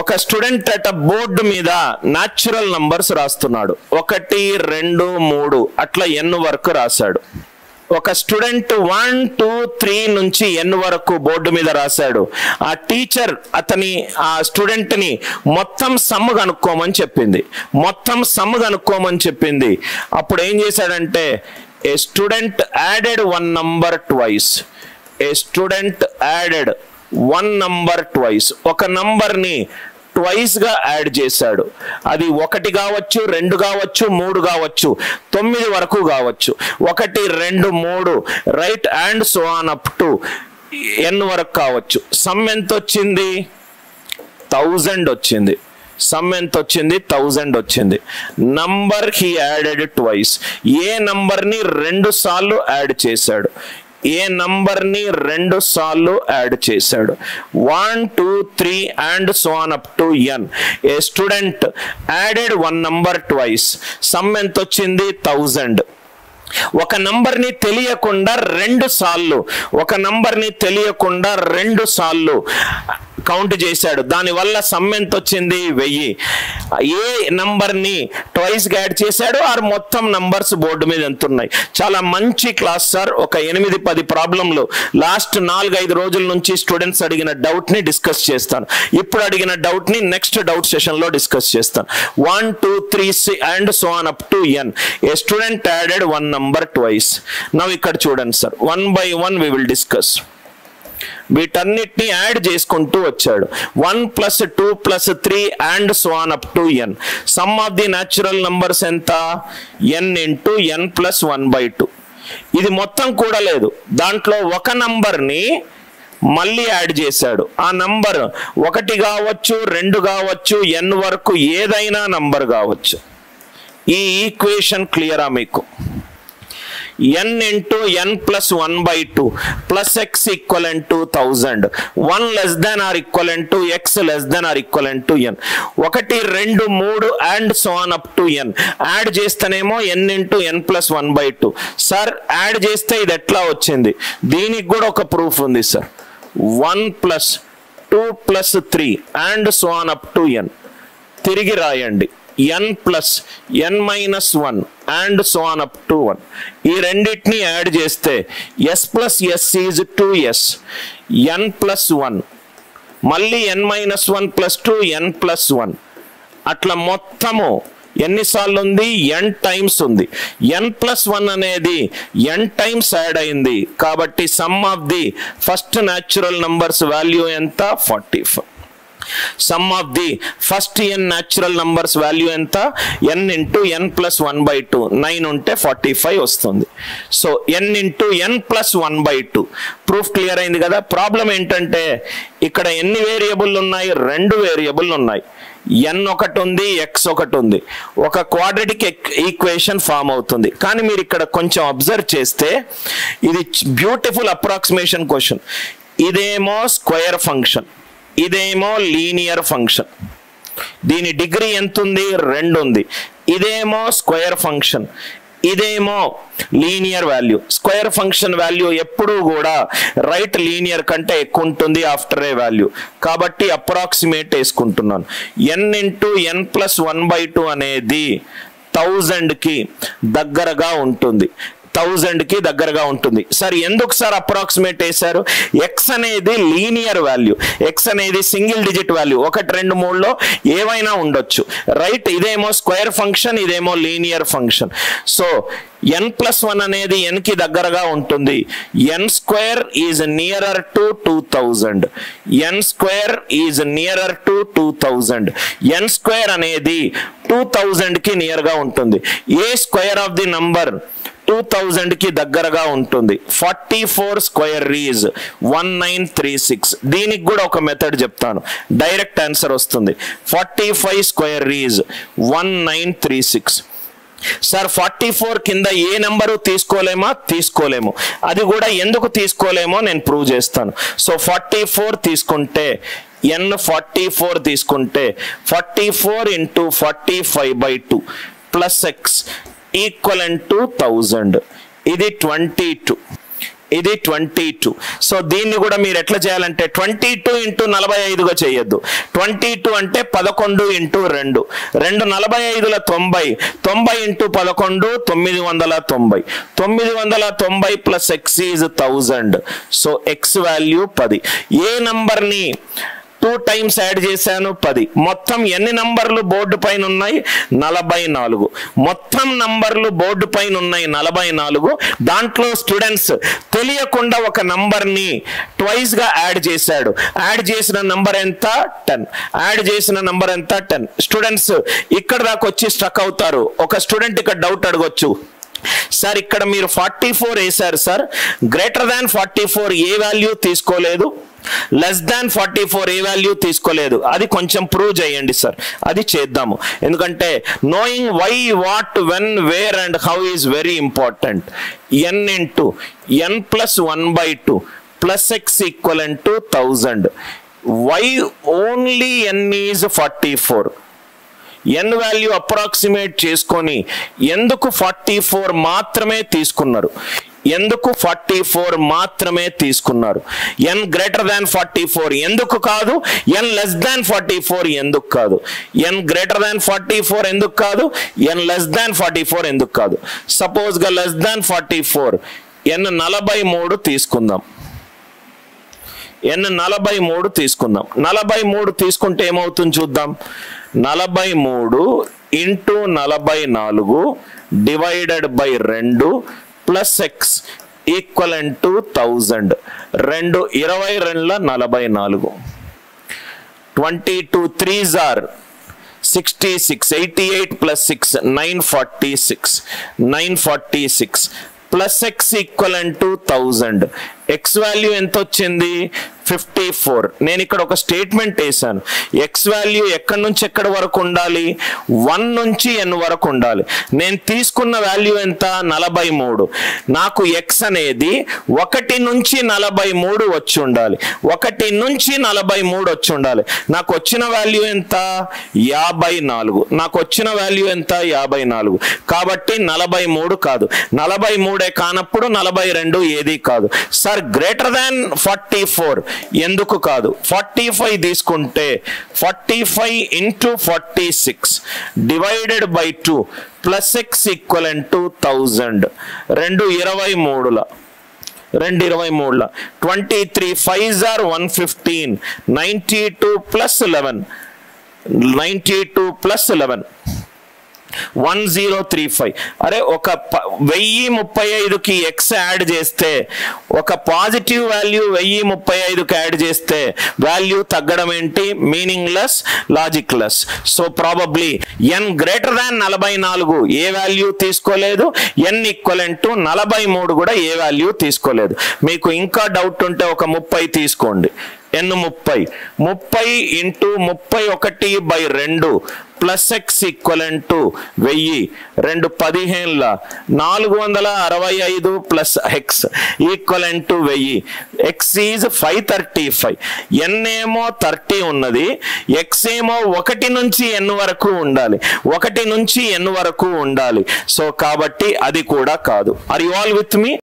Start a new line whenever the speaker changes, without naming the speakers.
ఒక స్టూడెంట్ అట బోర్డు మీద న్యాచురల్ నంబర్స్ రాస్తున్నాడు. 1 2 3 అట్లా n వరకు రాశాడు. ఒక స్టూడెంట్ 1 2 3 నుంచి n వరకు బోర్డు మీద రాశాడు. ఆ టీచర్ ఆ స్టూడెంట్ ని మొత్తం సమ్ కనుక్కోమని చెప్పింది. అప్పుడు ఏం చేశాడంటే a student added one number twice. ఒక నంబర్ ని ట్వైస్ గా యాడ్ చేశాడు. అది 1 కావచ్చు, 2 కావచ్చు, 3 కావచ్చు, 9 వరకు కావచ్చు. 1 2 3 right and so on up to n వరకు కావచ్చు. సమ్ ఎంత వచ్చింది? 1000 వచ్చింది. Number he added twice. A number ని 2 సార్లు యాడ్ చేశాడు. 1 2 3 and so on up to n. A student added one number twice. Some ఎంత వచ్చింది? 1000. ఒక నంబర్ ని తెలియకుండా 2 సార్లు కౌంట్ చేశాడు. దానివల్ల సమ్ ఎంత వచ్చింది? 1000. ఏ నంబర్ ని ట్వైస్ యాడ్ చేశాడు ఆర్ మొత్తం నంబర్స్ బోర్డు మీద ఎంత ఉన్నాయి? చాలా మంచి క్లాస్ సార్. ఒక 8-10 ప్రాబ్లంలు లాస్ట్ 4-5 రోజుల నుంచి స్టూడెంట్స్ అడిగిన డౌట్ ని డిస్కస్ చేస్తాను. ఇప్పుడు అడిగిన డౌట్ ని నెక్స్ట్ డౌట్ సెషన్ లో డిస్కస్ చేస్తాను. 1 2 3 and so on up to n. A student added one number twice. Now ఇక్కడ చూడండి sir, 1 by 1 we will discuss. వీటన్నిటిని యాడ్ చేసుకుంటూ వచ్చాడు. 1 + 2 + 3 and so on up to n. Some of the natural numbers ఎంత? n × n + 1/2. ఇది మొత్తం కూడా లేదు. దాంట్లో ఒక నంబర్ ని మళ్ళీ యాడ్ చేశాడు. ఆ నంబర్ 1 కావచ్చు, 2 కావచ్చు, n వరకు ఏదైనా నంబర్ కావచ్చు. ఈ ఈక్వేషన్ క్లియరా మీకు? n × n + 1/2 plus x = 1000. 1 less than or equivalent to x less than or equivalent to n. 1 2 3 and so on up to n. Add చేస్తేనేమో n × n + 1/2. సార్ యాడ్ చేస్తే ఇది ఎట్లా వచ్చింది? దీనికి కూడా ఒక ప్రూఫ్ ఉంది sir. 1 + 2 + 3 and so on up to n. తిరిగి రాయండి. n + n - 1 and so on up to 1. ఈ రెండిటిని యాడ్ చేస్తే s + s is 2s. n + 1 మళ్ళీ n - 1 + 2 n + 1. అట్లా మొత్తము ఎన్నిసార్లు ఉంది? n టైమ్స్ ఉంది. n + 1 అనేది n టైమ్స్ యాడ్ అయింది. కాబట్టి some of the first natural numbers value ఎంత? 45. Some of the first n natural numbers value ఎంత? n × n + 1/2. 9 ఉంటే 45 వస్తుంది. So n × n + 1/2. Proof clear అయింది కదా? ప్రాబ్లం ఏంటంటే ఇక్కడ ఎన్ని వేరియబుల్ ఉన్నాయి? 2 వేరియబుల్ ఉన్నాయి. n ఒకటి ఉంది, x ఒకటి ఉంది. ఒక క్వాడ్రాటిక్ ఈక్వేషన్ ఫామ్ అవుతుంది. కానీ మీరు ఇక్కడ కొంచెం అబ్జర్వ్ చేస్తే ఇది బ్యూటిఫుల్ అప్రాక్సిమేషన్ క్వశ్చన్. ఇదేమో స్క్వేర్ ఫంక్షన్, ఇదేమో లీనియర్ ఫంక్షన్. దీని డిగ్రీ ఎంత ఉంది? 2 ఉంది. ఇదేమో స్క్వేర్ ఫంక్షన్, ఇదేమో linear value. Square function value ఎప్పుడూ కూడా రైట్ లీనియర్ కంటే ఎక్కువ ఉంటుంది ఆఫ్టర్ ఏ వాల్యూ. కాబట్టి అప్రాక్సిమేట్ వేసుకుంటున్నాను. n × n + 1/2 అనేది 1000 కి దగ్గరగా ఉంటుంది. 1000 కి దగ్గరగా ఉంటుంది. సార్ ఎందుకు సార్ అప్రాక్సిమేట్ వేశారు? x అనేది లీనియర్ వాల్యూ, x అనేది సింగిల్ డిజిట్ వాల్యూ. 1 2 3లో ఏవైనా ఉండొచ్చు, రైట్? ఇదేమో స్క్వేర్ ఫంక్షన్, ఇదేమో లీనియర్ ఫంక్షన్. సో n + 1 అనేది n కి దగ్గరగా ఉంటుంది. n² is nearer to 2000. n² is nearer to 2000. n² అనేది 2000 కి నియర్ గా ఉంటుంది. ఏ స్క్వేర్ ఆఫ్ ది నంబర్ 2000 కి దగ్గరగా ఉంటుంది? 44² ఈజ్ 1936. దీనికి కూడా ఒక మెథడ్ చెప్తాను, డైరెక్ట్ ఆన్సర్ వస్తుంది. 45² ఈజ్ 1936. సార్ 44 కింద ఏ నెంబరు తీసుకోలేమా? తీసుకోలేము. అది కూడా ఎందుకు తీసుకోలేమో నేను ప్రూవ్ చేస్తాను. సో 44 తీసుకుంటే n44 తీసుకుంటే 44 × 45/2 plus x equivalent to 1000. ఇది 22. ఇది 22. సో దీన్ని కూడా మీరు ఎట్లా చేయాలంటే 22 ఇంటూ 45గా చేయొద్దు. 22 అంటే 11 into 2, 45ల 90, 90 into 11 990, 990 plus x is 1000. So x value 10. ఏ నంబర్ని 2 టైమ్స్ యాడ్ చేశాను 10. మొత్తం ఎన్ని నంబర్లు బోర్డు పైన ఉన్నాయి? 44. మొత్తం నంబర్లు బోర్డు పైన ఉన్నాయి 44. దాంట్లో స్టూడెంట్స్ తెలియకుండా ఒక నంబర్ని ట్వైస్ గా యాడ్ చేశాడు. యాడ్ చేసిన నంబర్ ఎంత? 10. యాడ్ చేసిన నంబర్ ఎంత? 10. స్టూడెంట్స్ ఇక్కడ దాకా వచ్చి స్ట్రక్ అవుతారు. ఒక స్టూడెంట్ ఇక్కడ డౌట్ అడగొచ్చు, సార్ ఇక్కడ మీరు 44 వేశారు సార్, గ్రేటర్ దాన్ 44 ఏ వాల్యూ తీసుకోలేదు, లెస్ దాన్ 44 ఏ వాల్యూ తీసుకోలేదు, అది కొంచెం ప్రూవ్ చేయండి సార్. అది చేద్దాము, ఎందుకంటే knowing why, what, when, where and how is very important. n into n plus 1/2 plus x equivalent to 1000. Why only n is 44? n value approximate చేసుకొని ఎందుకు 44 మాత్రమే తీసుకున్నారు? ఎందుకు 44 మాత్రమే తీసుకున్నారు? n గ్రేటర్ దాన్ 44 ఎందుకు కాదు? n లెస్ దాన్ 44 ఎందుకు కాదు? n గ్రేటర్ దాన్ 44 ఎందుకు కాదు? n లెస్ దాన్ 44 ఎందుకు కాదు? సపోజ్ గా లెస్ దాన్ 44 n 43 తీసుకుందాం. n 43 తీసుకుందాం. 43 తీసుకుంటే ఏమవుతుంది చూద్దాం. 43 into 44 divided by 2 plus x equivalent to 1000. 2 22ల 44. 22 3s are 66. 88 plus 6 946. 946 plus x equivalent to 1000. x value ఎంత వచ్చింది? 54. నేను ఇక్కడ ఒక స్టేట్మెంట్ వేసాను. x వాల్యూ ఎక్కడి నుంచి ఎక్కడి వరకు ఉండాలి? 1 నుంచి n వరకు ఉండాలి. నేను తీసుకున్న వాల్యూ ఎంత? 43. నాకు x అనేది 1 నుంచి 43 వచ్చి ఉండాలి. 1 నుంచి 43 వచ్చి ఉండాలి. నాకు వచ్చిన వాల్యూ ఎంత? 54. నాకు వచ్చిన వాల్యూ ఎంత? 54. కాబట్టి 43 కాదు. 43 కానప్పుడు 42 ఏది కాదు. సార్ గ్రేటర్ దాన్ 44 ఎందుకు కాదు? 45 తీసుకుంటే 45 into 46 divided by 2 plus x equivalent to 1000. 2 23ల 23 5s are 115. 92 plus 11. 92 plus 11 1035. అరే ఒక 1035కి x యాడ్ చేస్తే, ఒక పాజిటివ్ వాల్యూ 1035కి యాడ్ చేస్తే వాల్యూ తగ్గడం ఏంటి? Meaningless, logicless. So probably n greater than 44 ఏ వాల్యూ తీసుకోలేదు. n ఈక్వలెంట్ టు 43 కూడా ఏ వాల్యూ తీసుకోలేదు. మీకు ఇంకా డౌట్ ఉంటే ఒక 30 తీసుకోండి. n 30 into 31/2 plus x equivalent to 1000. 2 15ల 465 plus x equivalent to 1000. x is 535. n ఏమో 30 ఉన్నది, x ఏమో 1 నుంచి n వరకు ఉండాలి. 1 నుంచి n వరకు ఉండాలి. సో కాబట్టి అది కూడా కాదు. Are you all with me?